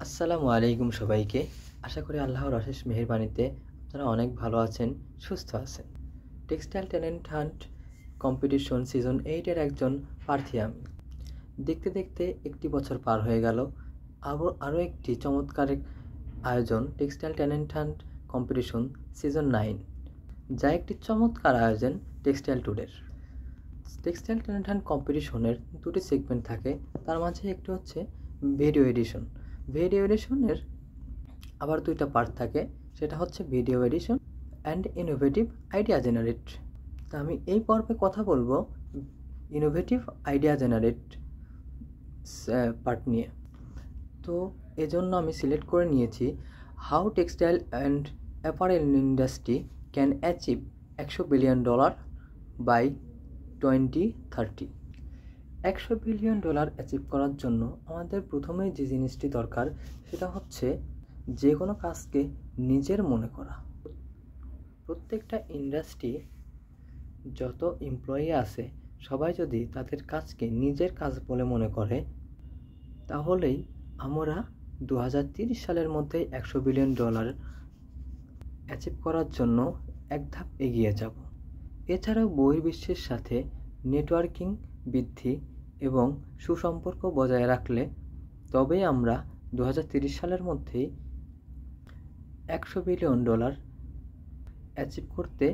আসসালামু আলাইকুম সবাইকে। আশা করি আল্লাহর অশেষ মেহেরবানিতে আপনারা অনেক ভালো আছেন, সুস্থ আছেন। Textile talent hunt competition season 8 এর একজন প্রার্থী আমি। দেখতে দেখতে একটি বছর পার হয়ে গেল। আরও একটি চমৎকার আয়োজন textile talent hunt competition season 9, যা একটি চমৎকার আয়োজন টেক্সটাইল ট্যুরের। টেক্সটাইল ট্যালেন্ট হান্ট কম্পিটিশনের দুটি সেগমেন্ট থাকে, তার মাঝে একটি হচ্ছে ভিডিও এডিশন। ভিডিও এডিশনের আবার দুইটা পার্ট থাকে, সেটা হচ্ছে video addition and innovative idea generate. তা আমি এই পর্বে কথা বলবো ইনোভেটিভ আইডিয়া জেনারেট পার্ট নিয়ে। তো এজন্য আমি সিলেক্ট করে নিয়েছি how textile and apparel industry can achieve $100 billion by 2030। $100 billion achieve করার জন্য আমাদের প্রথমেই যে জিনিসটি দরকার সেটা হচ্ছে যে কোনো কাজকে নিজের মনে করা। প্রত্যেকটা ইন্ডাস্ট্রি যত এমপ্লয়ি আছে সবাই যদি তাদের কাজকে নিজের কাজ বলে মনে করে, তাহলেই আমরা 2030 সালের মধ্যে $100 বিলিয়ন অ্যাচিভ করার জন্য এক ধাপ এগিয়ে যাব। এছাড়াও বহির্বিশ্বের সাথে নেটওয়ার্কিং বৃদ্ধি এবং সুসম্পর্ক বজায় রাখলে তবেই আমরা 2030 সালের মধ্যেই $100 বিলিয়ন অ্যাচিভ করতে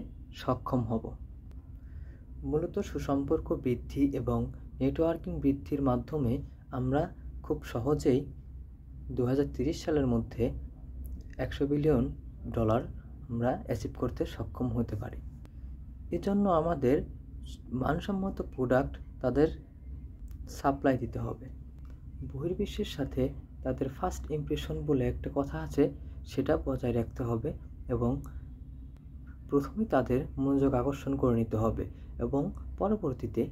সক্ষম হব। মূলত সুসম্পর্ক বৃদ্ধি এবং নেটওয়ার্কিং বৃদ্ধির মাধ্যমে আমরা খুব সহজেই 2030 সালের মধ্যে $100 বিলিয়ন আমরা অ্যাচিভ করতে সক্ষম হতে পারি। এজন্য আমাদের মানসম্মত প্রোডাক্ট তাদের সাপ্লাই দিতে হবে। বহির্বিশ্বের সাথে তাদের ফার্স্ট ইমপ্রেশন বলে একটা কথা আছে, সেটা বজায় রাখতে হবে এবং প্রথমে তাদের মনোযোগ আকর্ষণ করে নিতে হবে এবং পরবর্তীতে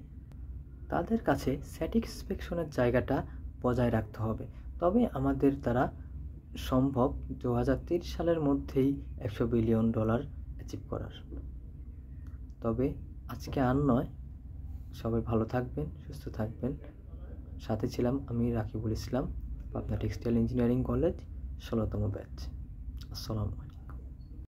তাদের কাছে স্যাটিসফ্যাকশনের জায়গাটা বজায় রাখতে হবে। তবে আমাদের দ্বারা সম্ভব 2030 সালের মধ্যেই $100 বিলিয়ন অ্যাচিভ করার। তবে আজকে আর নয়, সবাই ভালো থাকবেন, সুস্থ থাকবেন। সাথে ছিলাম আমি Rakibul Islam, Pabna textile engineering college 16তম ব্যাচ। আসসালামু আলাইকুম।